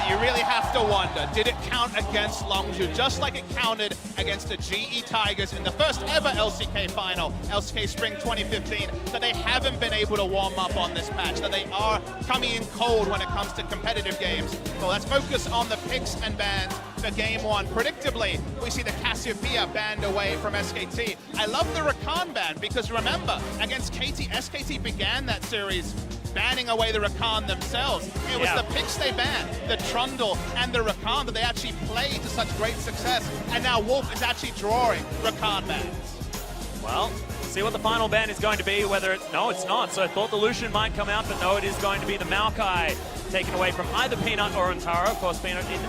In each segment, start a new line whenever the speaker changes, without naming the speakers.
But you really have to wonder, did it count against Longzhu just like it counted against the GE Tigers in the first ever LCK final, LCK Spring 2015, that they haven't been able to warm up on this patch, that they are coming in cold when it comes to competitive games? Well, let's focus on the picks and bans for game one. Predictably, we see the Cassiopeia banned away from SKT. I love the Rakan ban because remember, against KT, SKT began that series banning away the Rakan themselves. It was the picks they banned, the Trundle and the Rakan, that they actually played to such great success. And now Wolf is actually drawing Rakan bans.
Well, see what the final ban is going to be, whether it's... No, it's not. So I thought the Lucian might come out, but no, it is going to be the Maokai taken away from either Peanut or Antara. Of course, Peanut in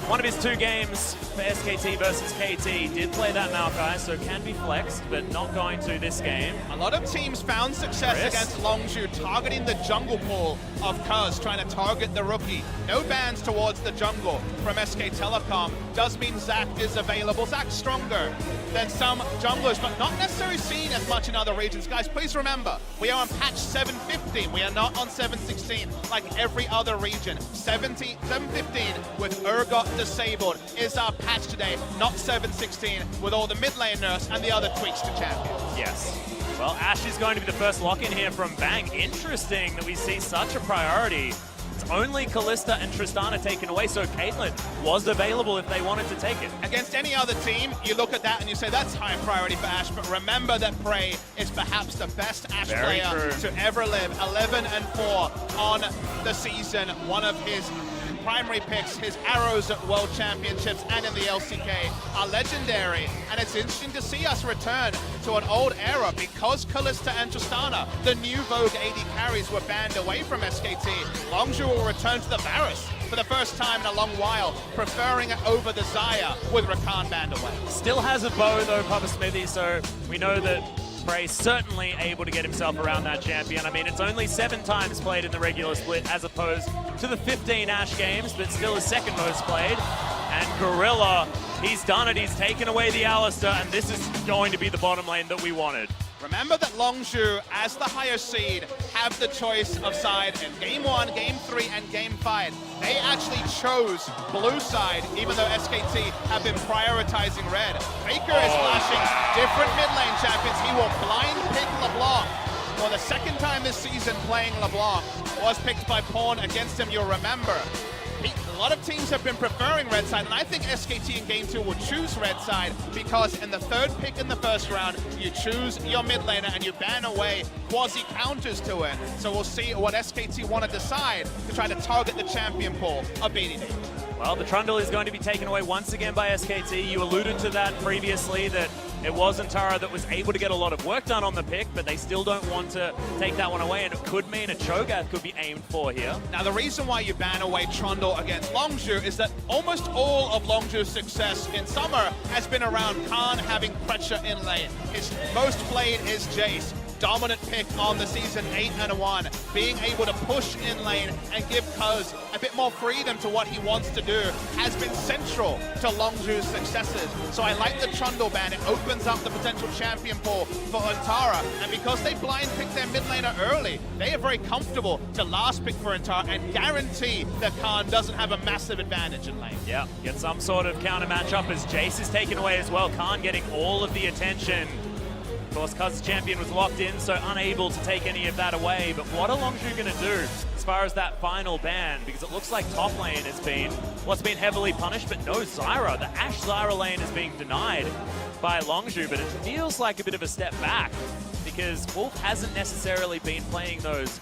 one of his 2 games for SKT versus KT did play that Maokai, so can be flexed, but not going to this game.
A lot of teams found success against Longzhu, targeting the jungle pool of Cuz, trying to target the rookie. No bans towards the jungle from SK Telecom. Does mean Zac is available. Zac's stronger than some junglers, but not necessarily seen as much in other regions. Guys, please remember, we are on patch 715. We are not on 716 like every other region. 715 with Urgot disabled is our patch today, not 716 with all the mid lane nerfs and the other tweaks to champions.
Yes. Well, Ashe is going to be the first lock-in here from Bang. Interesting that we see such a priority. It's only Kalista and Tristana taken away, so Caitlyn was available if they wanted to take it.
Against any other team, you look at that and you say that's high priority for Ashe, but remember that Prey is perhaps the best Ashe player to ever live. 11-4 on the season, one of his primary picks, his arrows at World Championships and in the LCK are legendary, and it's interesting to see us return to an old era because Kalista and Tristana, the new Vogue AD carries, were banned away from SKT. Longzhu will return to the Varus for the first time in a long while, preferring it over the Xayah with Rakan banned away.
Still has a bow though, Papa Smithy, so we know that Prey certainly able to get himself around that champion. I mean, it's only 7 times played in the regular split as opposed to the 15 Ashe games, but still his second most played. And Gorilla, he's done it. He's taken away the Alistar, and this is going to be the bottom lane that we wanted.
Remember that Longzhu, as the higher seed, have the choice of side in Game 1, Game 3, and Game 5. They actually chose blue side, even though SKT have been prioritizing red. Faker is flashing different mid lane champions. He will blind pick LeBlanc. For the second time this season playing LeBlanc, was picked by Pawn against him, you'll remember. A lot of teams have been preferring red side, and I think SKT in Game 2 will choose red side because in the 3rd pick in the first round, you choose your mid laner and you ban away quasi-counters to it. So we'll see what SKT want to decide to try to target the champion pool of BDD.
Well, the Trundle is going to be taken away once again by SKT. You alluded to that previously, that it was Antara that was able to get a lot of work done on the pick, but they still don't want to take that one away, and it could mean a Cho'Gath could be aimed for here.
Now, the reason why you ban away Trundle against Longzhu is that almost all of Longzhu's success in summer has been around Khan having pressure in lane. His most played is Jace. Dominant pick on the season, 8-1, being able to push in lane and give Cuz a bit more freedom to what he wants to do has been central to Longzhu's successes. So I like the Trundle ban. It opens up the potential champion pool for Antara, and because they blind pick their mid laner early, they are very comfortable to last pick for Antara and guarantee that Khan doesn't have a massive advantage in lane.
Yeah, get some sort of counter matchup as Jace is taken away as well. Khan getting all of the attention. Of course, Cuz's champion was locked in, so unable to take any of that away. But what are Longzhu going to do as far as that final ban? Because it looks like top lane has been, well, it's been heavily punished, but no Zyra. The Ashe Zyra lane is being denied by Longzhu, but it feels like a bit of a step back because Wolf hasn't necessarily been playing those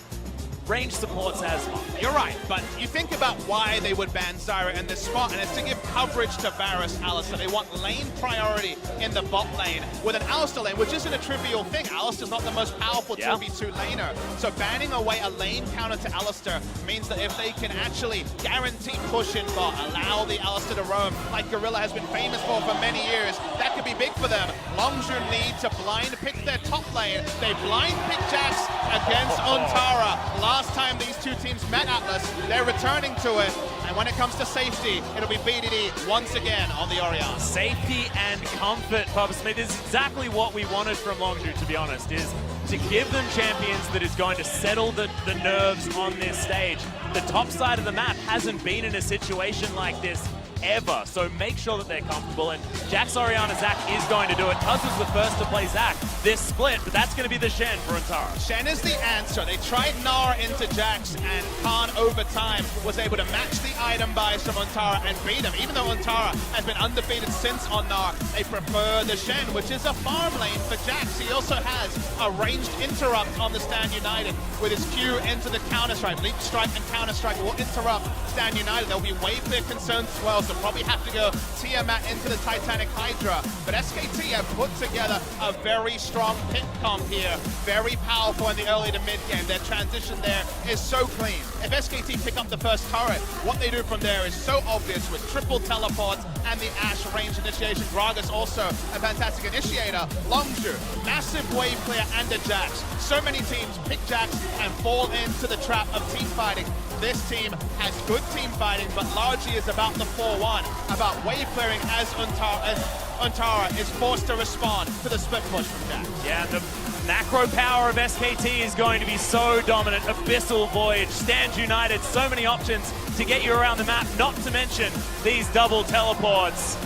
range supports as much.
You're right, but you think about why they would ban Zyra in this spot, and it's to give coverage to Varus Alistar. They want lane priority in the bot lane with an Alistar lane, which isn't a trivial thing. Alistar's not the most powerful 2v2 laner. So banning away a lane counter to Alistar means that if they can actually guarantee push in bot, allow the Alistar to roam, like Gorilla has been famous for many years, that could be big for them. Longzhu need to blind pick their top lane. They blind pick Jax against Antara. Last time these two teams met Atlas, they're returning to it. And when it comes to safety, it'll be BDD once again on the Orianna.
Safety and comfort, Papa Smith, is exactly what we wanted from Longzhu, to be honest, is to give them champions that is going to settle the nerves on this stage. the top side of the map hasn't been in a situation like this ever, so make sure that they're comfortable. And Jax, Orianna, Zach is going to do it. Cuz was the first to play Zach this split, but that's going to be the Shen for Antara.
Shen is the answer. They tried Gnar into Jax, and Khan over time was able to match the item buys from Antara and beat him. Even though Antara has been undefeated since on Gnar, they prefer the Shen, which is a farm lane for Jax. He also has a ranged interrupt on the Stand United with his Q into the counter-strike. Leap strike and counter-strike will interrupt Stand United. There'll be wave clear concerns as well, so probably have to go Tiamat into the Titanic Hydra. But SKT have put together a very strong pick comp here. Very powerful in the early to mid game. Their transition there is so clean. If SKT pick up the first turret, what they do from there is so obvious with triple teleports and the Ashe range initiation. Gragas also a fantastic initiator. Longzhu, massive wave clear and a Jax. So many teams pick Jax and fall into the trap of team fighting. This team has good team fighting, but largely is about the 4-1, about wave clearing as Antara is forced to respond to the split push from Jax.
Yeah, the macro power of SKT is going to be so dominant. Abyssal Voyage, Stand United, so many options to get you around the map, not to mention these double teleports.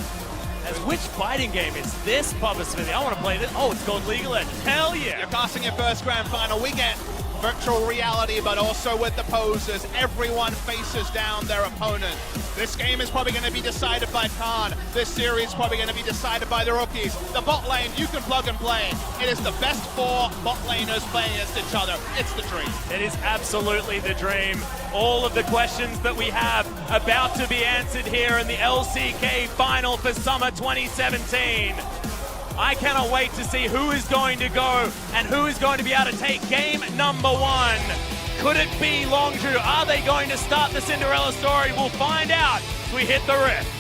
As which fighting game is this, Papa Smithy? I want to play this. Oh, it's called League of Legends. Hell yeah!
You're casting your first grand final. We get virtual reality, but also with the poses. Everyone faces down their opponent. This game is probably going to be decided by Khan. This series is probably going to be decided by the rookies. The bot lane, you can plug and play. It is the best 4 bot laners playing against each other. It's the dream.
It is absolutely the dream. All of the questions that we have about to be answered here in the LCK final for summer 2017. I cannot wait to see who is going to go and who is going to be able to take game number 1. Could it be Longzhu? Are they going to start the Cinderella story? We'll find out as we hit the rift.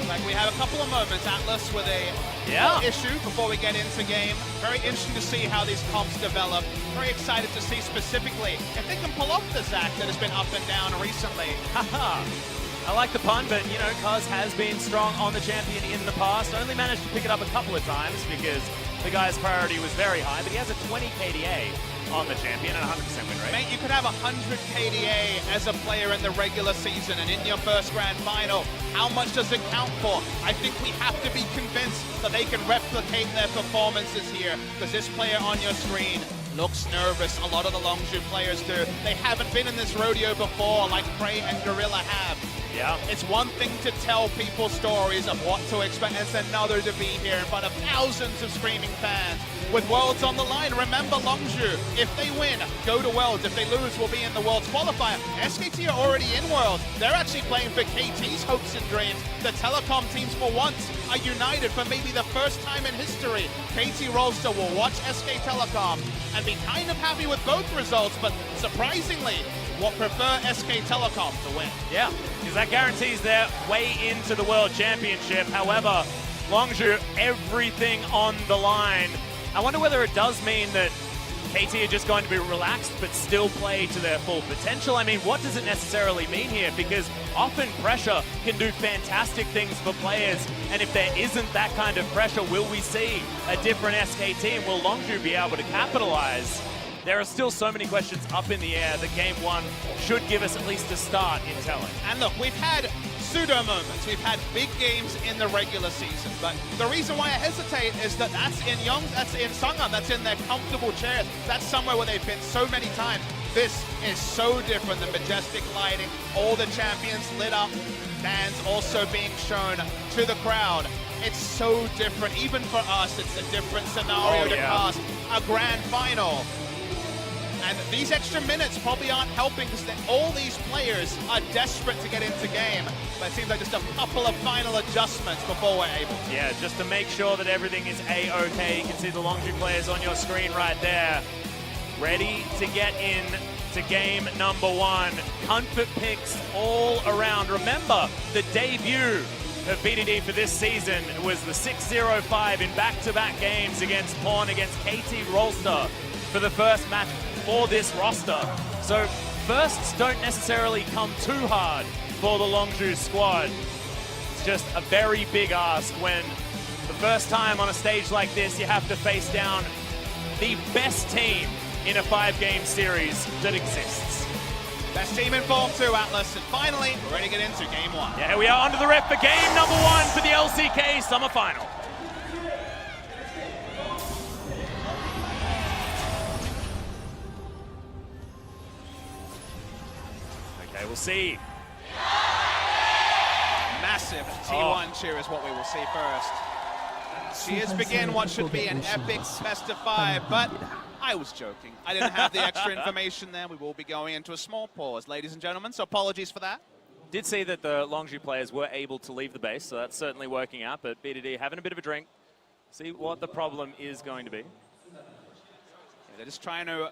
Like we have a couple of moments, Atlas, with a issue before we get into game. Very interesting to see how these comps develop. Very excited to see specifically if they can pull off the Zac that has been up and down recently.
Haha. I like the pun, but, you know, Cuz has been strong on the champion in the past. Only managed to pick it up a couple of times because the guy's priority was very high, but he has a 20 KDA on the champion and 100% win rate.
Mate, you could have 100 KDA as a player in the regular season, and in your first grand final, how much does it count for? I think we have to be convinced that they can replicate their performances here, because this player on your screen looks nervous. A lot of the Longzhu players do. They haven't been in this rodeo before like Prey and Gorilla have.
Yeah.
It's one thing to tell people stories of what to expect, and it's another to be here in front of thousands of screaming fans with Worlds on the line. Remember Longzhu, if they win, go to Worlds. If they lose, we'll be in the Worlds qualifier. SKT are already in Worlds. They're actually playing for KT's hopes and dreams. The telecom teams for once are united for maybe the first time in history. KT Rolster will watch SK Telecom and be kind of happy with both results, but surprisingly, will prefer SK Telecom to win.
Yeah, because that guarantees their way into the World Championship. However, Longzhu, everything on the line. I wonder whether it does mean that KT are just going to be relaxed but still play to their full potential. I mean, what does it necessarily mean here? Because often pressure can do fantastic things for players, and if there isn't that kind of pressure, will we see a different SKT, and will Longzhu be able to capitalize? There are still so many questions up in the air that game 1 should give us at least a start in telling.
And look, we've had pseudo moments. We've had big games in the regular season, but the reason why I hesitate is that that's in Sungwon, that's in their comfortable chairs. That's somewhere where they've been so many times. This is so different than majestic lighting, all the champions lit up, bands also being shown to the crowd. It's so different. Even for us, it's a different scenario to cast a grand final. And these extra minutes probably aren't helping because all these players are desperate to get into game. But it seems like just a couple of final adjustments before we're able to.
Yeah, just to make sure that everything is A-okay. You can see the Longzhu players on your screen right there. Ready to get in to game number 1. Comfort picks all around. Remember, the debut of BDD for this season was the 6-0-5 in back-to-back games against Pawn, against KT Rolster for the first match for this roster. So firsts don't necessarily come too hard for the Longzhu squad. It's just a very big ask when the first time on a stage like this you have to face down the best team in a 5-game series that exists.
Best team in form too, Atlas, and finally we're ready to get into game 1.
Yeah, here we are under the ref for game number 1 for the LCK Summer Final. Okay, we'll see.
Massive T1 cheer is what we will see first. Cheers begin what should be an epic best of 5, but I was joking. I didn't have the extra information there. We will be going into a small pause, ladies and gentlemen, so apologies for that.
Did see that the Longzhu players were able to leave the base, so that's certainly working out, but BDD having a bit of a drink. See what the problem is going to be.
Yeah, they're just trying to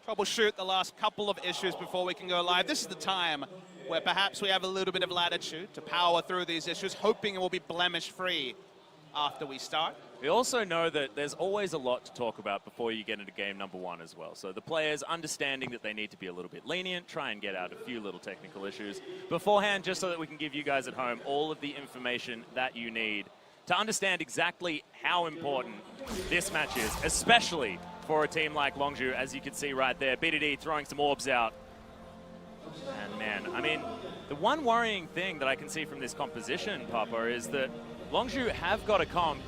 troubleshoot the last couple of issues before we can go live. This is the time where perhaps we have a little bit of latitude to power through these issues, hoping it will be blemish-free after we start.
We also know that there's always a lot to talk about before you get into game number 1 as well. So the players understanding that they need to be a little bit lenient, try and get out a few little technical issues beforehand, just so that we can give you guys at home all of the information that you need to understand exactly how important this match is, especially for a team like Longzhu, as you can see right there. BDD throwing some orbs out. And man, I mean, the one worrying thing that I can see from this composition, Papa, is that Longzhu have got a comp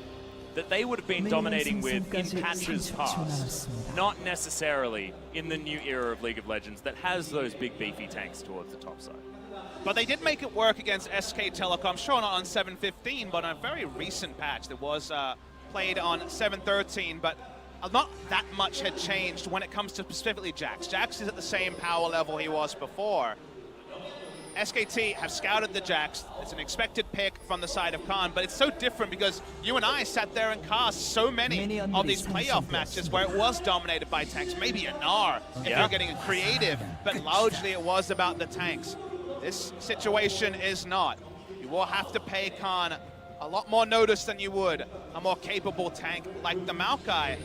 that they would have been dominating with in patches past, not necessarily in the new era of League of Legends that has those big beefy tanks towards the top side.
But they did make it work against SK Telecom, sure not on 7.15, but on a very recent patch that was played on 7.13, but not that much had changed when it comes to specifically Jax. Jax is at the same power level he was before. SKT have scouted the Jax. It's an expected pick from the side of Khan, but it's so different because you and I sat there and cast so many of these playoff matches where it was dominated by tanks, maybe a Gnar if you're getting creative, but largely it was about the tanks. This situation is not. You will have to pay Khan a lot more notice than you would a more capable tank like the Maokai.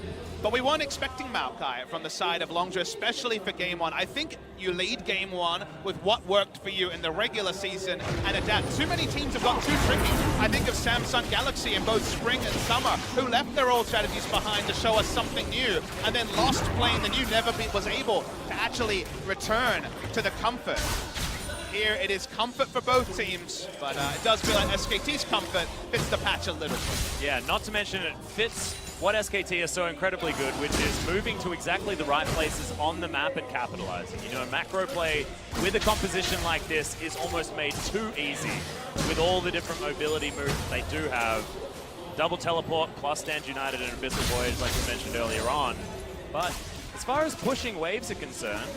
But we weren't expecting Maokai from the side of Longzhu, especially for game 1. I think you lead game 1 with what worked for you in the regular season and adapt. Too many teams have got too tricky. I think of Samsung Galaxy in both spring and summer, who left their old strategies behind to show us something new, and then lost playing the new, never was able to actually return to the comfort. Here it is comfort for both teams, but it does feel like SKT's comfort fits the patch a little bit.
Yeah, not to mention it fits what SKT is so incredibly good, which is moving to exactly the right places on the map and capitalizing. You know, macro play with a composition like this is almost made too easy with all the different mobility moves that they do have. Double teleport plus Stand United and Abyssal Voyage, like we mentioned earlier on. But as far as pushing waves are concerned,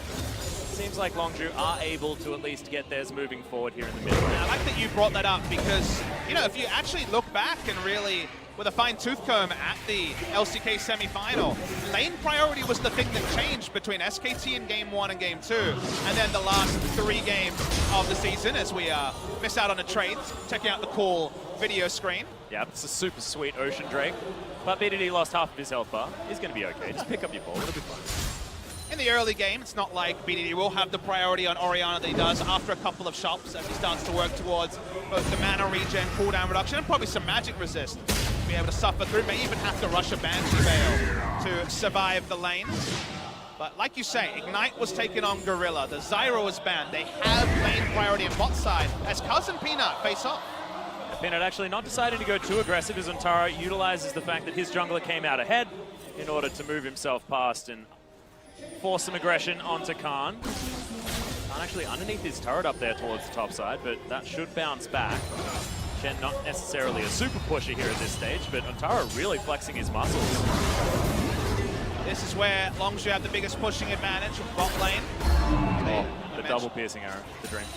seems like Longzhu are able to at least get theirs moving forward here in the middle.
I like that you brought that up because, you know, if you actually look back and really, with a fine-tooth comb at the LCK semi-final, lane priority was the thing that changed between SKT in game 1 and game 2, and then the last 3 games of the season as we miss out on a trade, checking out the cool video screen.
Yeah, it's a super sweet Ocean Drake, but BDD lost half of his health bar. He's going to be okay. Just pick up your ball. It'll be fine.
In the early game, it's not like BDD will have the priority on Orianna that he does after a couple of shops as he starts to work towards both the mana regen, cooldown reduction, and probably some magic resist to be able to suffer through. May even have to rush a Banshee Veil to survive the lane. But like you say, Ignite was taken on Gorilla. The Zyro was banned. They have lane priority on bot side as Cuz and Peanut face off.
Peanut actually not deciding to go too aggressive as Antara utilizes the fact that his jungler came out ahead in order to move himself past and force some aggression onto Khan. Khan actually underneath his turret up there towards the top side, but that should bounce back. Shen not necessarily a super pusher here at this stage, but Ontara really flexing his muscles.
This is where Longzhu have the biggest pushing advantage from bot lane.
Oh, the double piercing arrow, the drink.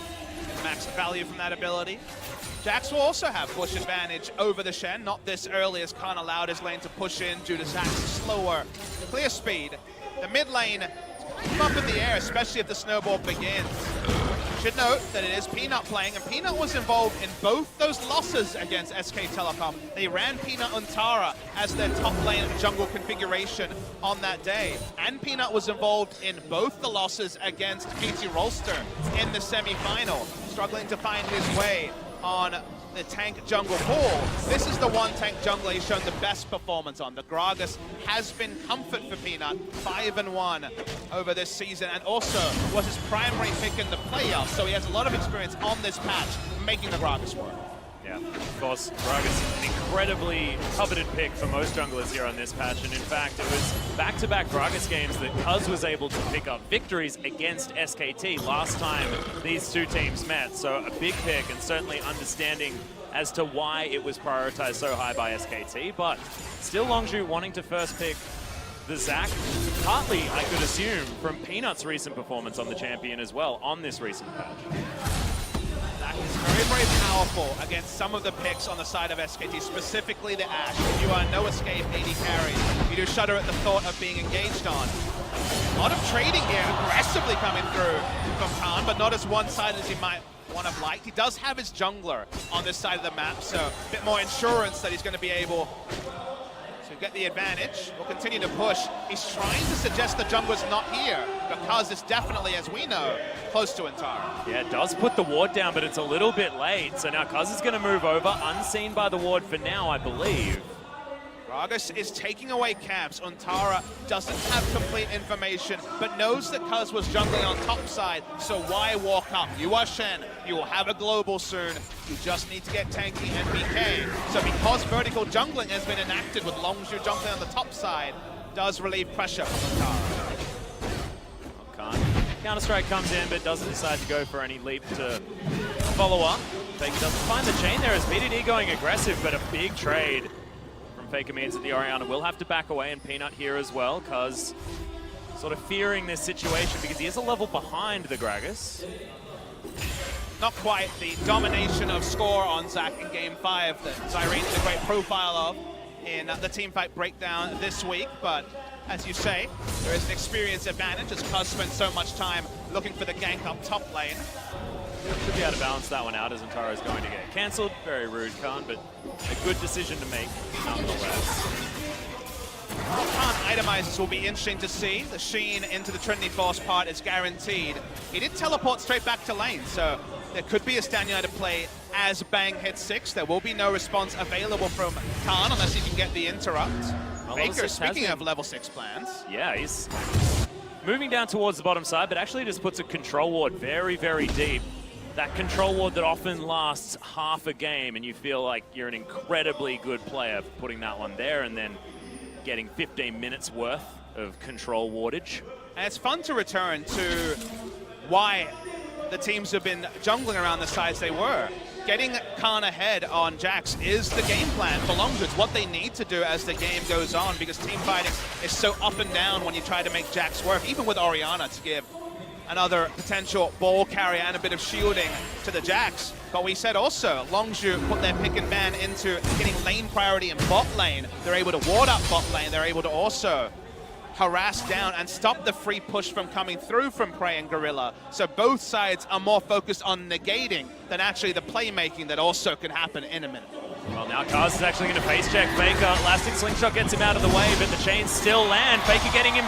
Max value from that ability. Jax will also have push advantage over the Shen, not this early as Khan allowed his lane to push in due to Zach's slower clear speed. The mid lane is up in the air, especially if the snowball begins. Should note that it is Peanut playing, and Peanut was involved in both those losses against SK Telecom. They ran Peanut Ontara as their top lane jungle configuration on that day. And Peanut was involved in both the losses against KT Rolster in the semi-final, struggling to find his way on the tank jungle pool. This is the one tank jungler he's shown the best performance on. The Gragas has been comfort for Peanut, 5-1 over this season, and also was his primary pick in the playoffs, so he has a lot of experience on this patch making the Gragas work.
Yeah, of course, Gragas, an incredibly coveted pick for most junglers here on this patch, and in fact, it was back-to-back Gragas games that Cuz was able to pick up victories against SKT last time these two teams met, so a big pick and certainly understanding as to why it was prioritized so high by SKT, but still Longzhu wanting to first pick the Zac, partly, I could assume, from Peanut's recent performance on the champion as well on this recent patch.
Is very, very powerful against some of the picks on the side of SKT, specifically the Ashe. You are no escape AD carry. You do shudder at the thought of being engaged on. A lot of trading here, aggressively coming through from Khan, but not as one-sided as he might want to have liked. He does have his jungler on this side of the map, so a bit more insurance that he's going to be able to get the advantage. We'll continue to push. He's trying to suggest the jungler's not here, because it's definitely, as we know, close to Ontara.
Yeah, it does put the ward down, but it's a little bit late. So now Cuz is going to move over, unseen by the ward for now, I believe.
Gragas is taking away camps. Ontara doesn't have complete information, but knows that Cuz was jungling on top side, so why walk up? You are Shen, you will have a global soon. You just need to get tanky and BK. So because vertical jungling has been enacted with Longzhu jungling on the top side, does relieve pressure from Ontara.
Counter-Strike comes in, but doesn't decide to go for any leap to follow up. Faker doesn't find the chain there as BDD going aggressive, but a big trade from Faker means that the Orianna will have to back away, and Peanut here as well, Cuz sort of fearing this situation because he is a level behind the Gragas.
Not quite the domination of score on Zac in Game 5 that Zyrene did a great profile of in the teamfight breakdown this week, but as you say, there is an experience advantage as Cuz spent so much time looking for the gank up top lane.
Should be able to balance that one out as Ontara is going to get cancelled. Very rude, Khan, but a good decision to make nonetheless.
How Khan itemizes will be interesting to see. The Sheen into the Trinity Force part is guaranteed. He did teleport straight back to lane, so there could be a Stand United play as Bang hits 6. There will be no response available from Khan unless he can get the interrupt. Faker, speaking of level 6 plans.
Yeah, he's moving down towards the bottom side, but actually just puts a control ward very, very deep. That control ward that often lasts half a game, and you feel like you're an incredibly good player for putting that one there and then getting 15 minutes worth of control wardage.
And it's fun to return to why the teams have been jungling around the sides they were. Getting Khan ahead on Jax is the game plan for Longzhu. It's what they need to do as the game goes on, because team fighting is so up and down when you try to make Jax work, even with Orianna to give another potential ball carrier and a bit of shielding to the Jax. But we said also, Longzhu put their pick and ban into getting lane priority in bot lane. They're able to ward up bot lane. They're able to also harass down and stop the free push from coming through from Prey and Gorilla. So both sides are more focused on negating than actually the playmaking that also can happen in a minute.
Well, now Cuz is actually going to face check Faker. Lasting Slingshot gets him out of the way, but the chains still land. Faker getting him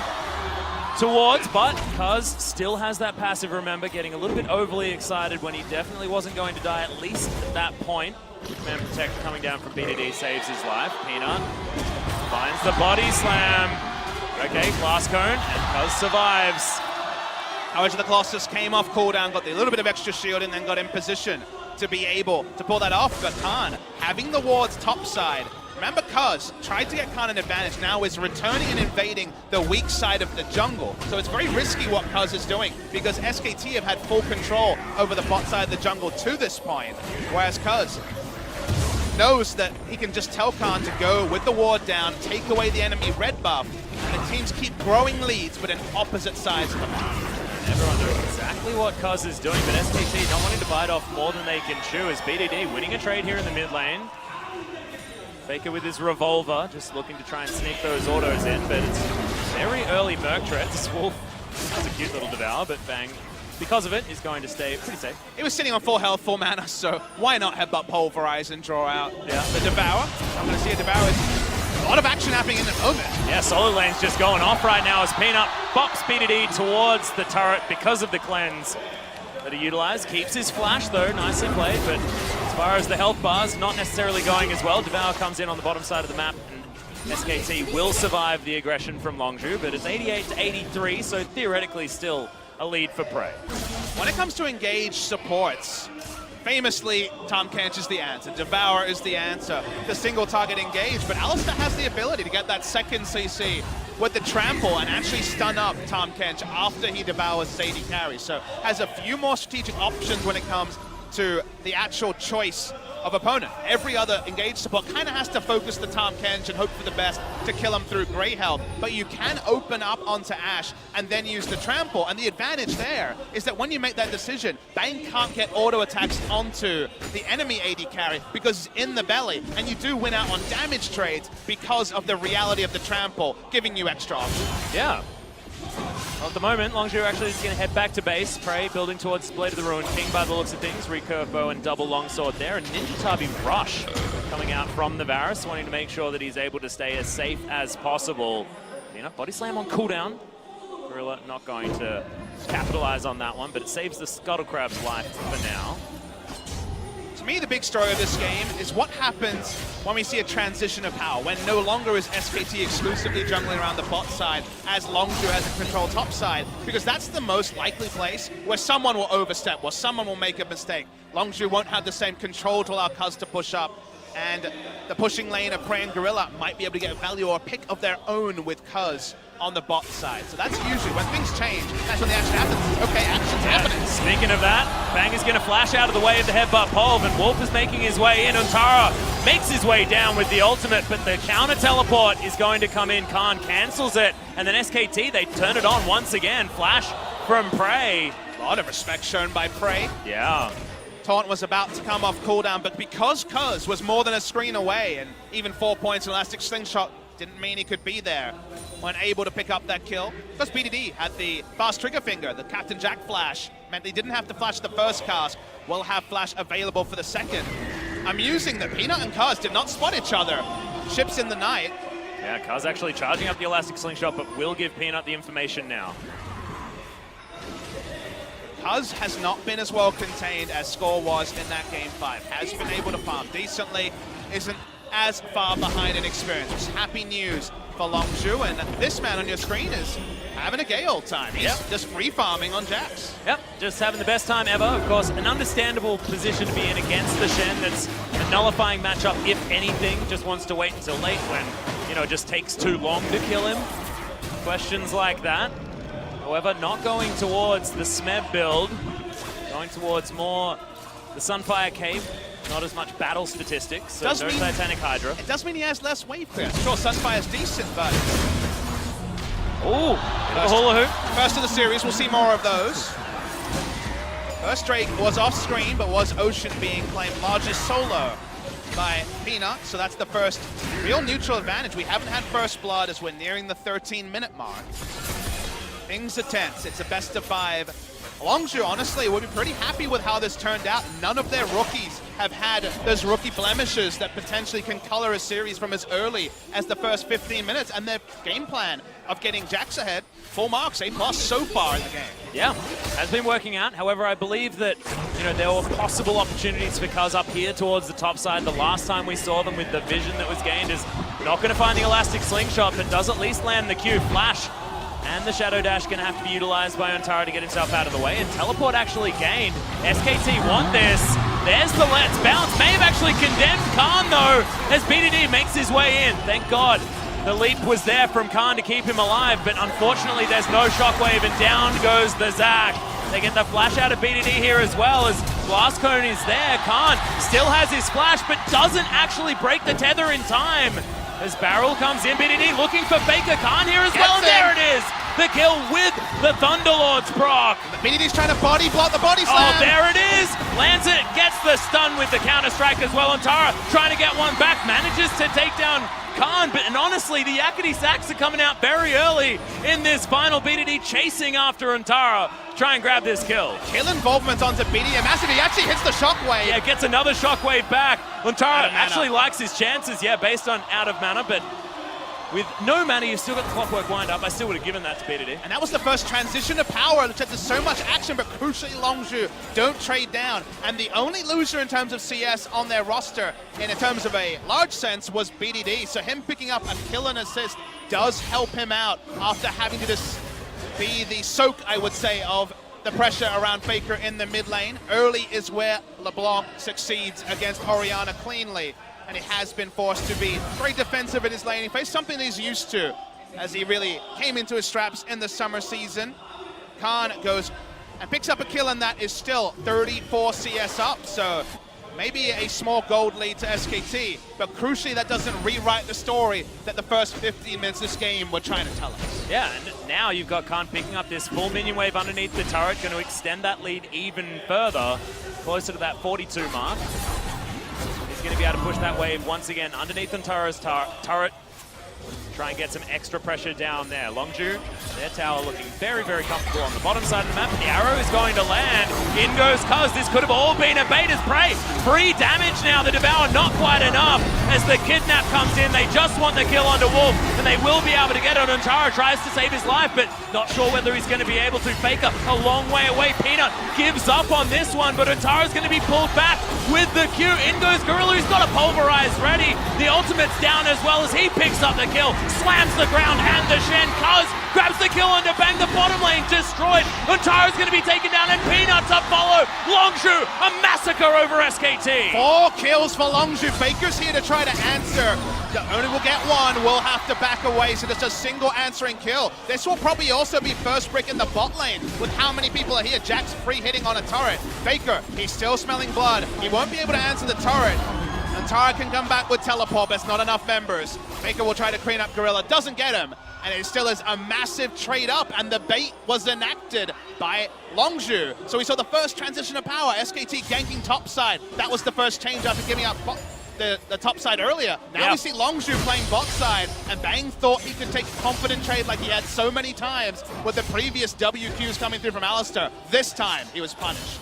towards, but Cuz still has that passive, remember, getting a little bit overly excited when he definitely wasn't going to die, at least at that point. Man Protect coming down from BDD saves his life. Peanut finds the body slam. Okay, Glass Cone, and Cuz survives.
However, the Colossus came off cooldown, got a little bit of extra shield, and then got in position to be able to pull that off. But Khan, having the wards topside, Remember, Cuz tried to get Khan an advantage, now is returning and invading the weak side of the jungle. So it's very risky what Cuz is doing, because SKT have had full control over the bot side of the jungle to this point, whereas Cuz knows that he can just tell Khan to go with the ward down, take away the enemy red buff, and the teams keep growing leads, but in opposite sides of the map.
Everyone knows exactly what Cuz is doing, but SKT not wanting to bite off more than they can chew, as BDD winning a trade here in the mid lane. Faker with his revolver, just looking to try and sneak those autos in, but it's very early Merc threats. Wolf has a cute little devour, but Bang, because of it, is going to stay pretty safe.
He was sitting on full health, full mana, so why not headbutt, pulverize, and draw out the devour? I'm going to see a devour. A lot of action happening in the moment.
Yeah, solo lane's just going off right now as Peanut bops BDD towards the turret because of the cleanse that he utilized. Keeps his flash though, nicely played, but as far as the health bars, not necessarily going as well. Devour comes in on the bottom side of the map, and SKT will survive the aggression from Longzhu, but it's 88 to 83, so theoretically still a lead for Prey.
When it comes to engaged supports, famously, Tahm Kench is the answer. Devour is the answer. The single target engage, but Alistar has the ability to get that second CC with the trample and actually stun up Tahm Kench after he devours Sadie carry. So has a few more strategic options when it comes to the actual choice of opponent. Every other engaged support kind of has to focus the Tahm Kench and hope for the best to kill him through Grey health, but you can open up onto Ashe and then use the trample, and the advantage there is that when you make that decision, Bang can't get auto attacks onto the enemy AD carry because it's in the belly, and you do win out on damage trades because of the reality of the trample, giving you extra options.
Yeah. Well, at the moment, Longzhu actually is going to head back to base. Prey building towards Blade of the Ruin King by the looks of things. Recurve bow and double longsword there. And Ninja Tabi Rush coming out from the Varus, wanting to make sure that he's able to stay as safe as possible. Body slam on cooldown. Gorilla not going to capitalize on that one, but it saves the Scuttle Crab's life for now.
To me, the big story of this game is what happens when we see a transition of power, when no longer is SKT exclusively jungling around the bot side as Longzhu has a control top side, because that's the most likely place where someone will overstep, where someone will make a mistake. Longzhu won't have the same control to allow Cuz to push up, and the pushing lane of Prey and Gorilla might be able to get value or a pick of their own with Cuz on the bot side. So that's usually when things change, that's when the action happens. Okay, action's happening.
Speaking of that, Bang is going to flash out of the way of the headbutt pulve, and Wolf is making his way in. Untara makes his way down with the ultimate, but the counter teleport is going to come in. Khan cancels it, and then SKT, they turn it on once again. Flash from Prey.
A lot of respect shown by Prey.
Yeah.
Taunt was about to come off cooldown, but because Cuz was more than a screen away, and even 4 points in Elastic Slingshot didn't mean he could be there when able to pick up that kill. Because BDD had the fast trigger finger, the Captain Jack flash, meant he didn't have to flash the first cast, will have flash available for the second. Amusing that Peanut and Cuz did not spot each other. Ships in the night.
Yeah, Cuz actually charging up the Elastic Slingshot, but will give Peanut the information now.
Cuz has not been as well contained as Score was in that Game 5. Has been able to farm decently, isn't as far behind in experience. It's happy news for Longzhu, and this man on your screen is having a gay old time. He's just free farming on Jax.
Yep, just having the best time ever. Of course, an understandable position to be in against the Shen. That's a nullifying matchup, if anything. Just wants to wait until late when, it just takes too long to kill him. Questions like that. However, not going towards the Smeb build, going towards more the Sunfire Cave. Not as much battle statistics, so no Titanic Hydra.
It does mean he has less wave clear. Sure, Sunfire's decent, but...
Ooh, a hula hoop.
First of the series, we'll see more of those. First Drake was off screen, but was Ocean being claimed largest solo by Peanut, so that's the first real neutral advantage. We haven't had first blood as we're nearing the 13-minute mark. Things are tense. It's a best of 5. Longzhu, honestly, would be pretty happy with how this turned out. None of their rookies have had those rookie blemishes that potentially can color a series from as early as the first 15 minutes. And their game plan of getting Jax ahead, full marks, A+ so far in the game.
Yeah, has been working out. However, I believe that, there were possible opportunities for Cuz up here towards the top side. The last time we saw them with the vision that was gained is not going to find the Elastic Slingshot, but does at least land the Q. Flash. And the Shadow Dash going to have to be utilized by Untara to get himself out of the way. And Teleport actually gained. SKT want this. There's the Let's Bounce. May have actually actually condemned Khan, though, as BDD makes his way in. Thank God the leap was there from Khan to keep him alive, but unfortunately there's no shockwave, and down goes the Zac. They get the flash out of BDD here as well, as Blast Cone is there. Khan still has his flash, but doesn't actually break the tether in time. As Barrel comes in, BDD looking for Faker. Khan here as well, and there it is! The kill with the Thunderlord's proc.
BDD's trying to body block the body slam.
Oh, there it is! Lands it, gets the stun with the counter-strike as well, and Tara trying to get one back, manages to take down Khan, and honestly, the Yakety Sacs are coming out very early in this final. BDD chasing after Antara, try and grab this kill.
Kill involvement onto BDD, massive, he actually hits the shockwave.
Yeah, gets another shockwave back. Antara actually likes his chances, yeah, based on out of mana, but with no mana, you've still got the clockwork wind up. I still would have given that to BDD.
And that was the first transition of power, which had so much action, but crucially Longzhu don't trade down. And the only loser in terms of CS on their roster, in terms of a large sense, was BDD. So him picking up a kill and assist does help him out after having to just be the soak, I would say, of the pressure around Faker in the mid lane. Early is where LeBlanc succeeds against Orianna cleanly, and he has been forced to be very defensive in his laning phase, something he's used to as he really came into his straps in the summer season. Khan goes and picks up a kill, and that is still 34 CS up, so maybe a small gold lead to SKT, but crucially that doesn't rewrite the story that the first 15 minutes of this game were trying to tell us.
Yeah, and now you've got Khan picking up this full minion wave underneath the turret, going to extend that lead even further, closer to that 42 mark. Going to be able to push that wave once again underneath Antara's turret. Try and get some extra pressure down there. Longzhu, their tower looking very, very comfortable on the bottom side of the map. The arrow is going to land. In goes Cuz. This could have all been a bait as prey. 3 damage now. The Devour not quite enough. As the Kidnap comes in, they just want the kill onto Wolf, and they will be able to get it. Antara tries to save his life, but not sure whether he's going to be able to. Faker a long way away. Peanut gives up on this one, but Antara's going to be pulled back with the Q. In goes Gorilla, who's got a pulverize ready. The ultimate's down as well as he picks up the kill. Slams the ground and the Shen. Cuz grabs the kill under bang. The bottom lane destroyed. Antara's going to be taken down, and Peanut to follow. Longzhu, a massacre over SKT.
4 kills for Longzhu. Faker's here to try to answer. Only will get one, will have to back away, so just a single answering kill. This will probably also be first brick in the bot lane with how many people are here. Jack's free hitting on a turret. Faker, he's still smelling blood. He won't be able to answer the turret. Antara can come back with teleport, but it's not enough members. Faker will try to clean up Gorilla, doesn't get him, and it still is a massive trade up, and the bait was enacted by Longzhu. So we saw the first transition of power, SKT ganking top side. That was the first change after giving up the top side earlier. Now we see Longzhu playing bot side, and Bang thought he could take a confident trade like he had so many times with the previous WQs coming through from Alistar. This time, he was punished.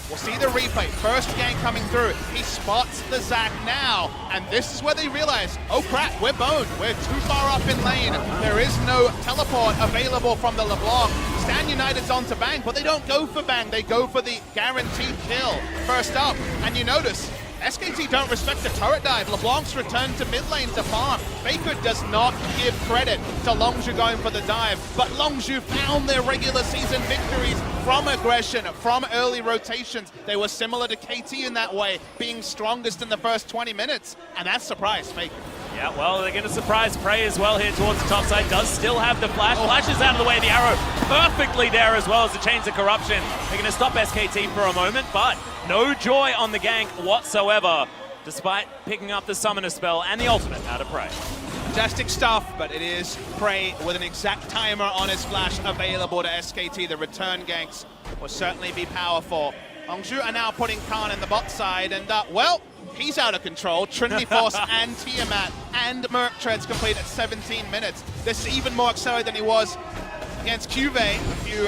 We'll see the replay. First gang coming through. He spots the Zac now, and this is where they realize, oh crap, we're boned. We're too far up in lane. There is no teleport available from the LeBlanc. Stand United's onto Bang, but they don't go for Bang. They go for the guaranteed kill first up, and you notice SKT don't respect the turret dive. LeBlanc's returned to mid lane to farm. Faker does not give credit to Longzhu going for the dive, but Longzhu found their regular season victories from aggression, from early rotations. They were similar to KT in that way, being strongest in the first 20 minutes, and that surprised Faker.
Yeah, well, they're going to surprise Prey as well here towards the top side. Does still have the flash. Flashes out of the way. The arrow perfectly there as well as the Chains of Corruption. They're going to stop SKT for a moment, but no joy on the gank whatsoever, despite picking up the Summoner spell and the ultimate out of Prey.
Fantastic stuff, but it is Prey with an exact timer on his flash available to SKT. The return ganks will certainly be powerful. Longzhu are now putting Khan in the bot side, and well, he's out of control. Trinity Force and Tiamat and Merc Treads complete at 17 minutes. This is even more accelerated than he was against Cuvée a few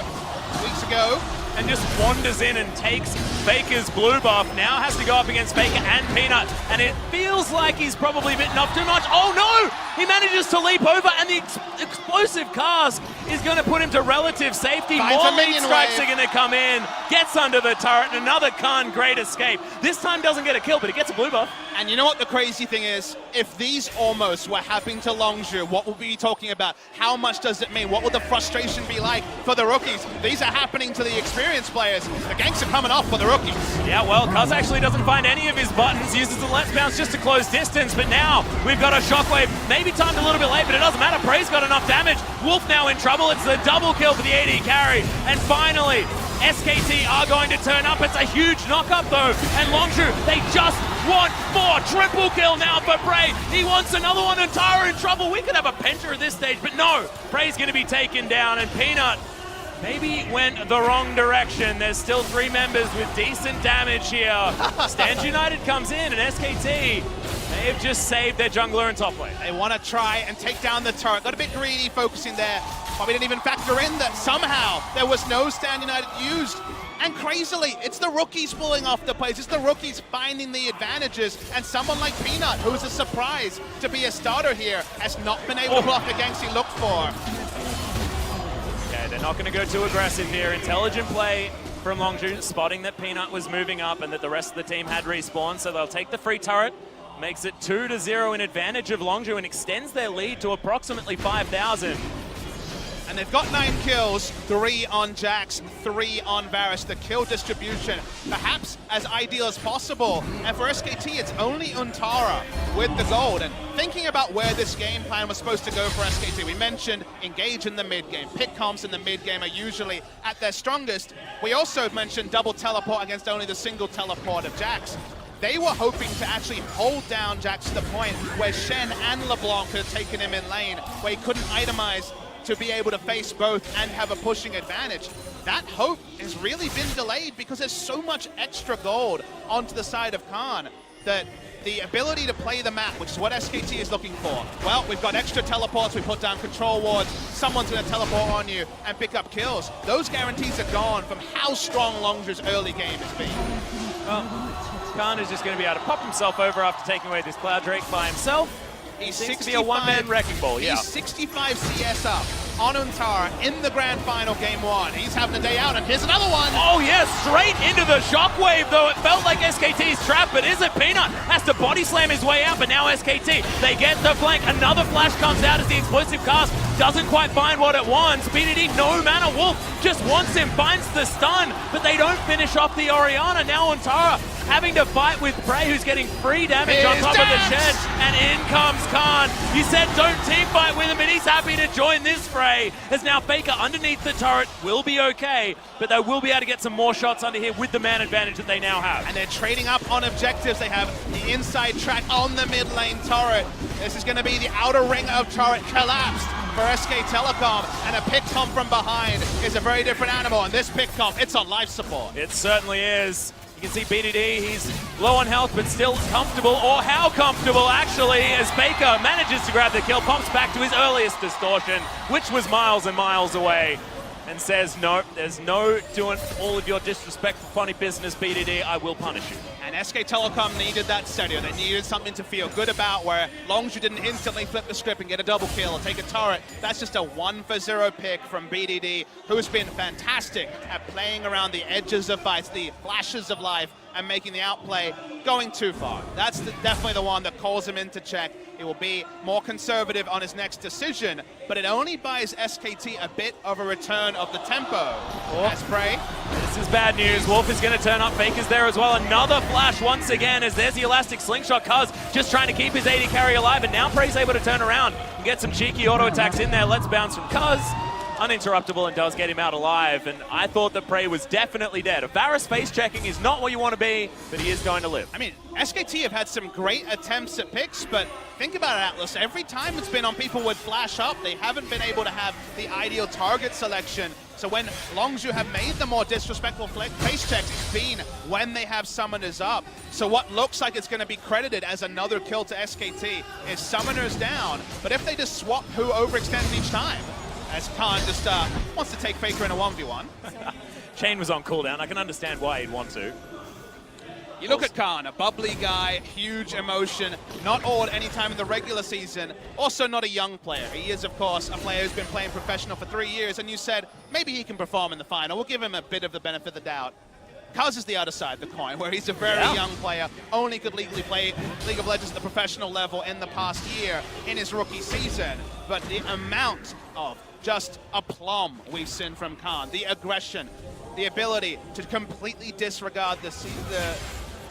weeks ago.
And just wanders in and takes Faker's blue buff. Now has to go up against Faker and Peanut. And it feels like he's probably bitten off too much. Oh no! He manages to leap over, and the explosive cast is going to put him to relative safety. More lead strikes are going to come in. Gets under the turret, and another Khan great escape. This time doesn't get a kill, but he gets a blue buff.
And you know what the crazy thing is? If these almost were happening to Longzhu, what will we be talking about? How much does it mean? What will the frustration be like for the rookies? These are happening to the experienced experienced players, the ganks are coming off for the rookies.
Yeah, well, Cuz actually doesn't find any of his buttons, uses the Let's Bounce just to close distance, but now we've got a Shockwave, maybe timed a little bit late, but it doesn't matter. Prey's got enough damage. Wolf now in trouble. It's the double kill for the AD carry. And finally, SKT are going to turn up. It's a huge knock-up though, and Longzhu, they just want more. Triple kill now for Prey. He wants another one, and Tara in trouble. We could have a penta at this stage, but no. Prey's going to be taken down, and Peanut maybe went the wrong direction. There's still 3 members with decent damage here. Stands United comes in, and SKT, they have just saved their jungler in top lane.
They want to try and take down the turret. Got a bit greedy focusing there. Probably didn't even factor in that somehow there was no Stand United used. And crazily, it's the rookies pulling off the plays. It's the rookies finding the advantages. And someone like Peanut, who's a surprise to be a starter here, has not been able to block the ganks he looked for.
Okay, they're not going to go too aggressive here. Intelligent play from Longzhu, spotting that Peanut was moving up and that the rest of the team had respawned. So they'll take the free turret. Makes it 2-0 in advantage of Longzhu and extends their lead to approximately 5,000.
And they've got 9 kills, 3 on Jax, 3 on Varus. The kill distribution, perhaps as ideal as possible. And for SKT, it's only Untara with the gold. And thinking about where this game plan was supposed to go for SKT, we mentioned engage in the mid game. Pick comps in the mid game are usually at their strongest. We also mentioned double teleport against only the single teleport of Jax. They were hoping to actually hold down Jax to the point where Shen and LeBlanc could have taken him in lane, where he couldn't itemize to be able to face both and have a pushing advantage. That hope has really been delayed because there's so much extra gold onto the side of Khan that the ability to play the map, which is what SKT is looking for. Well, we've got extra teleports, we put down control wards, someone's going to teleport on you and pick up kills. Those guarantees are gone from how strong Longzhu's early game has been.
Well, Khan is just going to be able to pop himself over after taking away this Cloud Drake by himself.
He's
Seems
65,
to be a one-man wrecking ball, yeah.
He's 65 CS up on Untara in the Grand Final Game 1. He's having a day out, and here's another one.
Oh, yeah, straight into the Shockwave, though. It felt like SKT's trap, but is it? Peanut has to body slam his way out, but now SKT, they get the flank. Another flash comes out as the explosive cast doesn't quite find what it wants. BDD, no mana. Wolf just wants him, finds the stun, but they don't finish off the Orianna. Now Untara having to fight with Prey, who's getting free damage on top of the shed, and in comes Khan. You said don't team fight with him, and he's happy to join this fray. As now Faker underneath the turret will be okay, but they will be able to get some more shots under here with the man advantage that they now have.
And they're trading up on objectives. They have the inside track on the mid lane turret. This is going to be the outer ring of turret collapsed for SK Telecom, and a pick comp from behind is a very different animal, and this pick comp, it's on life support.
It certainly is. You can see BDD, he's low on health, but still comfortable, or how comfortable actually, as Baker manages to grab the kill, pumps back to his earliest distortion, which was miles and miles away, and says, no, there's no doing all of your disrespectful funny business, BDD, I will punish you.
And SK Telecom needed that stereo. They needed something to feel good about, where Longzhu didn't instantly flip the script and get a double kill or take a turret. That's just a 1-for-0 pick from BDD, who's been fantastic at playing around the edges of fights, the flashes of life, and making the outplay going too far. That's definitely the one that calls him into check. He will be more conservative on his next decision, but it only buys SKT a bit of a return of the tempo. As Prey.
This is bad news. Wolf is going to turn up. Faker's there as well. Another flash once again as there's the elastic slingshot. Cuz just trying to keep his AD carry alive, and now Prey's able to turn around and get some cheeky auto attacks in there. Let's bounce from Cuz. Uninterruptible and does get him out alive, and I thought that Prey was definitely dead. A Varus face checking is not what you want to be, but he is going to live.
I mean, SKT have had some great attempts at picks, but think about it, Atlas. Every time it's been on people with flash up, they haven't been able to have the ideal target selection. So when Longzhu have made the more disrespectful face checks, it's been when they have summoners up. So what looks like it's going to be credited as another kill to SKT is summoners down, but if they just swap who overextends each time, as Khan just wants to take Faker in a 1v1.
Chain was on cooldown. I can understand why he'd want to.
You look at Khan, a bubbly guy, huge emotion, not old any time in the regular season, also not a young player. He is, of course, a player who's been playing professional for 3 years, and you said maybe he can perform in the final. We'll give him a bit of the benefit of the doubt. Kuz is the other side of the coin, where he's a very young player, only could legally play League of Legends at the professional level in the past year in his rookie season. But the amount of just aplomb we've seen from Khan, the aggression, the ability to completely disregard the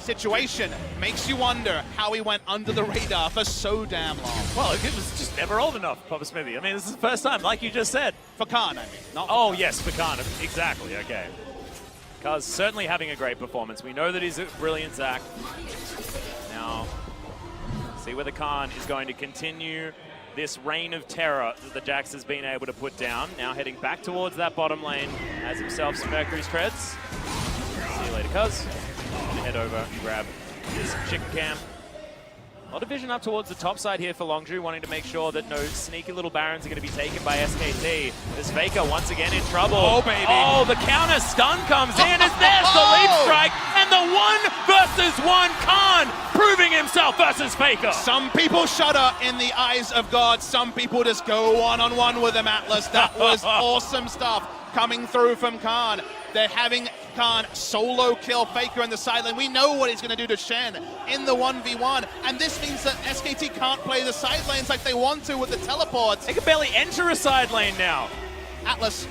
situation makes you wonder how he went under the radar for so damn long.
Well, it was just never old enough, Papa Smithy. I mean, this is the first time, like you just said.
For Khan, I mean. Not
oh, yes, for Khan. Exactly, okay. Kaz certainly having a great performance. We know that he's a brilliant Zach. Now, see whether Khan is going to continue this reign of terror that the Jax has been able to put down. Now heading back towards that bottom lane, has himself some Mercury's treads. See you later, Cuz. Gonna head over and grab this chicken cam. A lot of vision up towards the top side here for Longzhu, wanting to make sure that no sneaky little Barons are going to be taken by SKT. This Faker once again in trouble.
Oh, baby.
Oh, the counter stun comes in as there's the leap strike, and the 1-versus-1 Khan proving himself versus Faker.
Some people shudder in the eyes of God. Some people just go one-on-one with him, Atlas. That was awesome stuff coming through from Khan. They're having Khan solo kill Faker in the side lane. We know what he's going to do to Shen in the 1v1, and this means that SKT can't play the side lanes like they want to with the teleports.
They can barely enter a side lane now.
Atlas,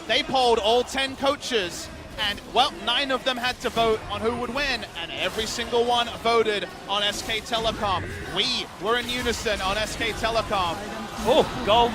they polled all 10 coaches, and, well, 9 of them had to vote on who would win, and every single one voted on SK Telecom. We were in unison on SK Telecom.
Oh, goal.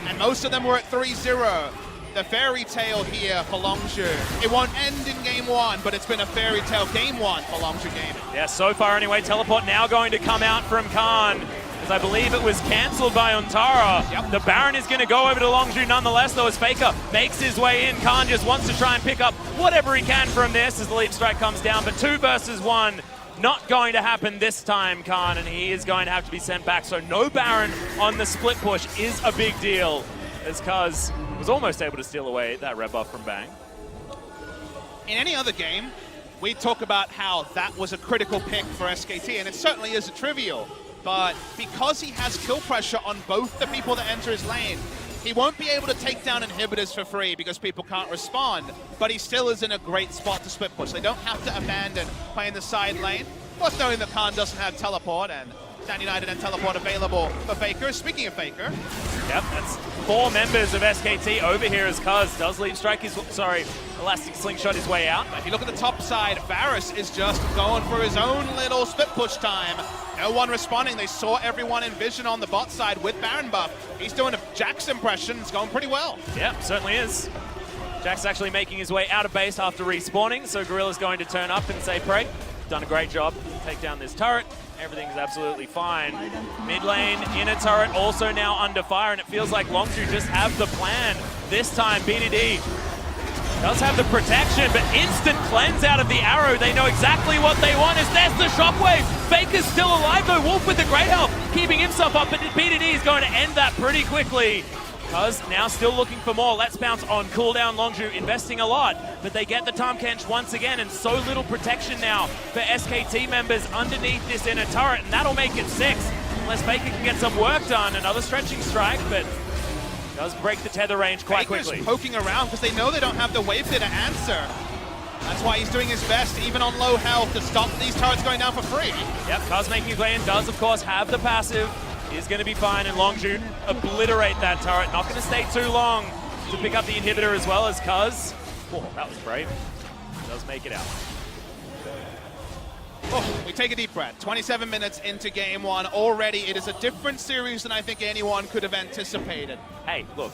And most of them were at 3-0. The fairy tale here for Longzhu. It won't end in game 1, but it's been a fairy tale game 1 for Longzhu Gaming.
Yeah, so far anyway. Teleport now going to come out from Khan, because I believe it was cancelled by Ontara.
Yep.
The Baron is going to go over to Longzhu nonetheless, though, as Faker makes his way in. Khan just wants to try and pick up whatever he can from this as the leap strike comes down, but 2-versus-1. Not going to happen this time, Khan, and he is going to have to be sent back. So no Baron on the split push is a big deal, as Kaz was almost able to steal away that red buff from Bang.
In any other game, we talk about how that was a critical pick for SKT, and it certainly is a trivial. But because he has kill pressure on both the people that enter his lane, he won't be able to take down inhibitors for free because people can't respond, but he still is in a great spot to split push. They don't have to abandon playing the side lane. Of course, knowing that Khan doesn't have teleport, and Stand United and teleport available for Faker. Speaking of Faker.
Yep, that's 4 members of SKT over here as Kaz does leap strike his, Elastic Slingshot his way out.
If you look at the top side, Varus is just going for his own little split push time. No one responding. They saw everyone in vision on the bot side with Baron buff. He's doing a Jax impression. It's going pretty well.
Yep, certainly is. Jax actually making his way out of base after respawning, so Gorilla's going to turn up and say, "Pray, done a great job. Take down this turret. Everything's absolutely fine." Mid lane, inner turret also now under fire, and it feels like Longzhu just have the plan. This time, BDD does have the protection, but instant cleanse out of the arrow. They know exactly what they want. As there's the shockwave. Faker's still alive though. Wolf with the great help, keeping himself up, but BDD is going to end that pretty quickly. Cuz now still looking for more. Let's bounce on cooldown. Longzhu investing a lot, but they get the Tahm Kench once again, and so little protection now for SKT members underneath this inner turret, and that'll make it 6. Unless Faker can get some work done. Another stretching strike, but does break the tether range quite
Faker's
quickly.
Poking around because they know they don't have the wave there to answer. That's why he's doing his best, even on low health, to stop these turrets going down for free.
Yep, Kaz making his way in, does of course have the passive. Is going to be fine, and Longzhu obliterate that turret. Not going to stay too long to pick up the inhibitor as well as Kaz. Oh, that was brave. Does make it out.
Oh, we take a deep breath. 27 minutes into game 1. Already it is a different series than I think anyone could have anticipated.
Hey, look,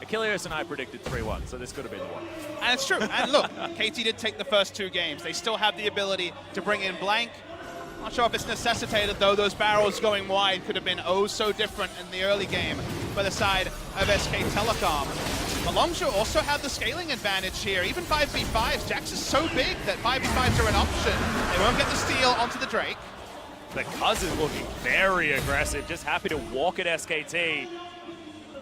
Achilles and I predicted 3-1, so this could have been the one.
And it's true. And look, KT did take the first 2 games. They still have the ability to bring in Blank. Not sure if it's necessitated, though. Those barrels going wide could have been oh so different in the early game by the side of SK Telecom. But Longzhu also have the scaling advantage here. Even 5v5s, Jax is so big that 5v5s are an option. They won't get the steal onto the Drake.
The Cuz is looking very aggressive, just happy to walk at SKT.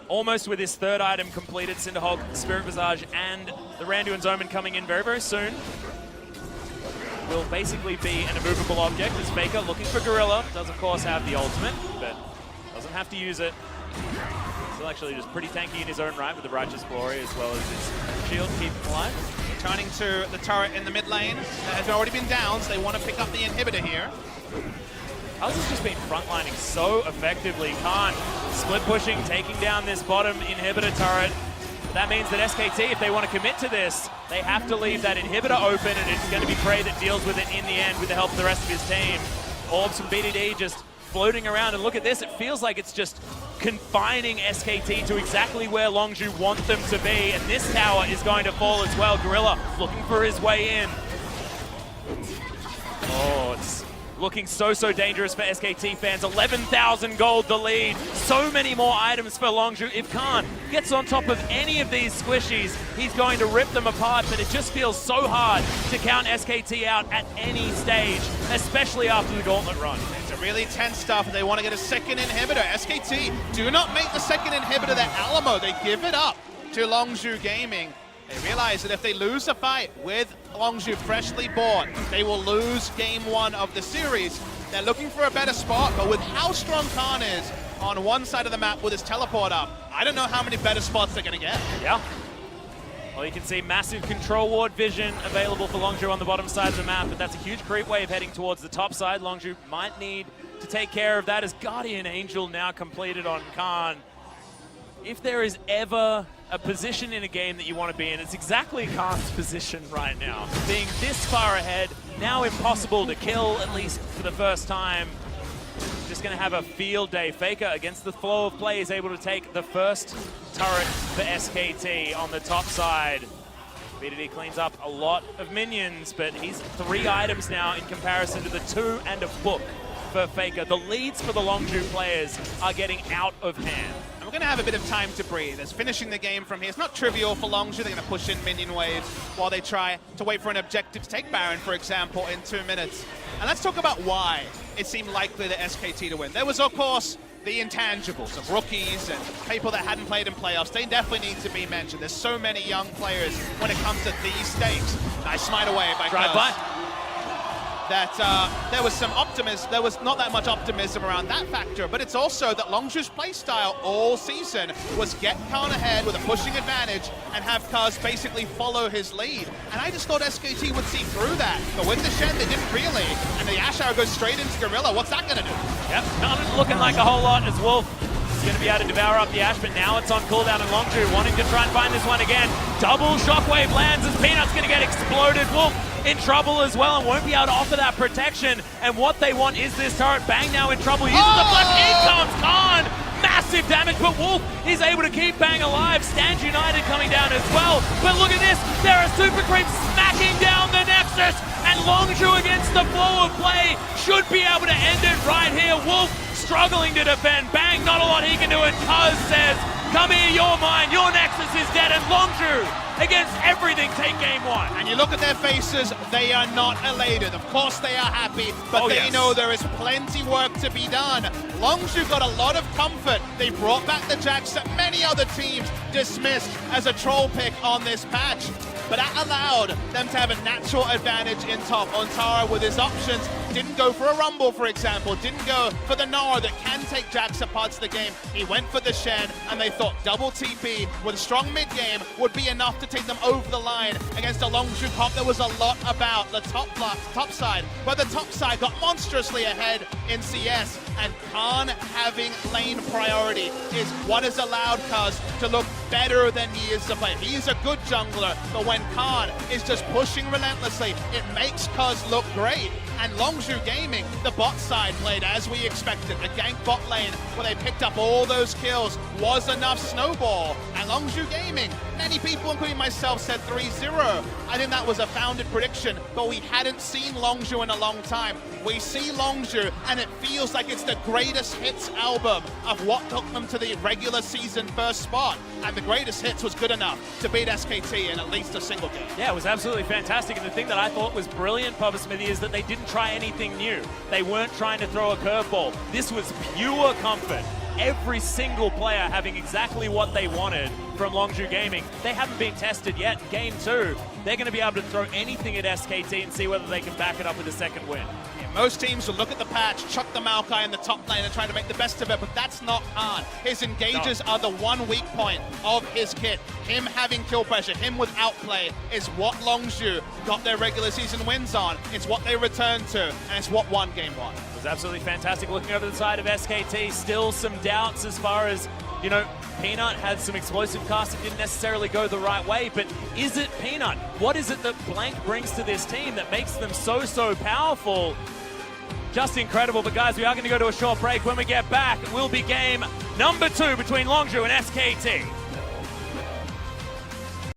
Almost with his 3rd item completed, Cinderhulk, Spirit Visage, and the Randuin's Omen coming in very, very soon. Will basically be an immovable object as Faker looking for Gorilla. Does of course have the ultimate, but doesn't have to use it. Still actually just pretty tanky in his own right with the Righteous Glory as well as his shield to keep him alive.
Returning to the turret in the mid lane. That has already been down, so they want to pick up the inhibitor here.
Kaz has just been frontlining so effectively. Khan split pushing, taking down this bottom inhibitor turret. that means that SKT, if they want to commit to this, they have to leave that inhibitor open, and it's going to be Prey that deals with it in the end with the help of the rest of his team. Orbs from BDD just floating around, and look at this, it feels like it's just confining SKT to exactly where Longzhu want them to be, and this tower is going to fall as well. Gorilla looking for his way in. Oh, it's looking so dangerous for SKT fans. 11,000 gold the lead. So many more items for Longzhu. If Khan gets on top of any of these squishies, he's going to rip them apart, but it just feels so hard to count SKT out at any stage, especially after the gauntlet run.
It's a really tense stuff. They want to get a second inhibitor. SKT do not make the second inhibitor their Alamo. They give it up to Longzhu Gaming. They realize that if they lose a fight with Longzhu freshly bought, they will lose game one of the series. They're looking for a better spot, but with how strong Khan is on one side of the map with his teleport up, I don't know how many better spots they're going to get.
Yeah. Well, you can see massive control ward vision available for Longzhu on the bottom side of the map, but that's a huge creep wave heading towards the top side. Longzhu might need to take care of that as Guardian Angel now completed on Khan. If there is ever a position in a game that you want to be in, it's exactly Khan's position right now. Being this far ahead, now impossible to kill, at least for the first time. Just going to have a field day. Faker, against the flow of play, is able to take the first turret for SKT on the top side. BDD cleans up a lot of minions, but he's 3 items now in comparison to the 2 and a book for Faker. The leads for the Longzhu players are getting out of hand.
We're going to have a bit of time to breathe as finishing the game from here. It's not trivial for Longzhu. They're going to push in minion waves while they try to wait for an objective to take Baron, for example, in 2 minutes. And let's talk about why it seemed likely that SKT to win. There was, of course, the intangibles of rookies and people that hadn't played in playoffs. They definitely need to be mentioned. There's so many young players when it comes to these stakes. Nice smite away by Curse. That there was some optimism, there was not that much optimism around that factor, but it's also that Longzhu's playstyle all season was get Khan ahead with a pushing advantage and have Kaz basically follow his lead. And I just thought SKT would see through that, but with the Shen they didn't really, and the Ash Arrow goes straight into Gorilla. What's that gonna do?
Yep, not looking like a whole lot as Wolf is gonna be able to devour up the Ash, but now it's on cooldown and Longzhu wanting to try and find this one again. Double shockwave lands as Peanut's gonna get exploded. Wolf in trouble as well and won't be able to offer that protection, and what they want is this turret. Bang now in trouble, uses the flash, in comes Khan! Massive damage, but Wolf is able to keep Bang alive. Stand United coming down as well, but look at this, there are super creeps smacking down the Nexus, and Longzhu against the flow of play should be able to end it right here. Wolf struggling to defend, Bang, not a lot he can do, and Kuz says, come here, you're mine, your Nexus is dead, and Longzhu against everything, take game one.
And you look at their faces, they are not elated. Of course they are happy, but they know there is plenty work to be done. Longzhu got a lot of comfort. They brought back the Jax that many other teams dismissed as a troll pick on this patch. But that allowed them to have a natural advantage in top. Ontara with his options didn't go for a Rumble, for example, didn't go for the Nara that can take Jax apart to the game. He went for the Shen, and they thought double TP with a strong mid game would be enough to take them over the line against a Longzhu comp. There was a lot about the top side, but the top side got monstrously ahead in CS, and Khan having lane priority is what has allowed Kuz to look better than he is to play. He is a good jungler, but when Khan is just pushing relentlessly, it makes Kuz look great. And Longzhu Gaming, the bot side played as we expected. The gank bot lane, where they picked up all those kills, was enough snowball. And Longzhu Gaming, many people, including myself, said 3-0. I think that was a founded prediction, but we hadn't seen Longzhu in a long time. We see Longzhu, and it feels like it's the greatest hits album of what took them to the regular season first spot. And the greatest hits was good enough to beat SKT in at least a single game.
Yeah, it was absolutely fantastic. And the thing that I thought was brilliant, Papa Smithy, is that they didn't try anything new. They weren't trying to throw a curveball. This was pure comfort. Every single player having exactly what they wanted from Longzhu Gaming. They haven't been tested yet. Game 2, they're going to be able to throw anything at SKT and see whether they can back it up with a second win.
Most teams will look at the patch, chuck the Maokai in the top lane and try to make the best of it, but that's not Khan. His engages are the one weak point of his kit. Him having kill pressure, him with outplay is what Longzhu got their regular season wins on. It's what they returned to, and it's what won game 1.
It was absolutely fantastic. Looking over the side of SKT, still some doubts as far as You know, Peanut had some explosive casts that didn't necessarily go the right way, but is it Peanut? What is it that Blank brings to this team that makes them so powerful? Just incredible. But guys, we are going to go to a short break. When we get back, it will be game number 2 between Longzhu and SKT.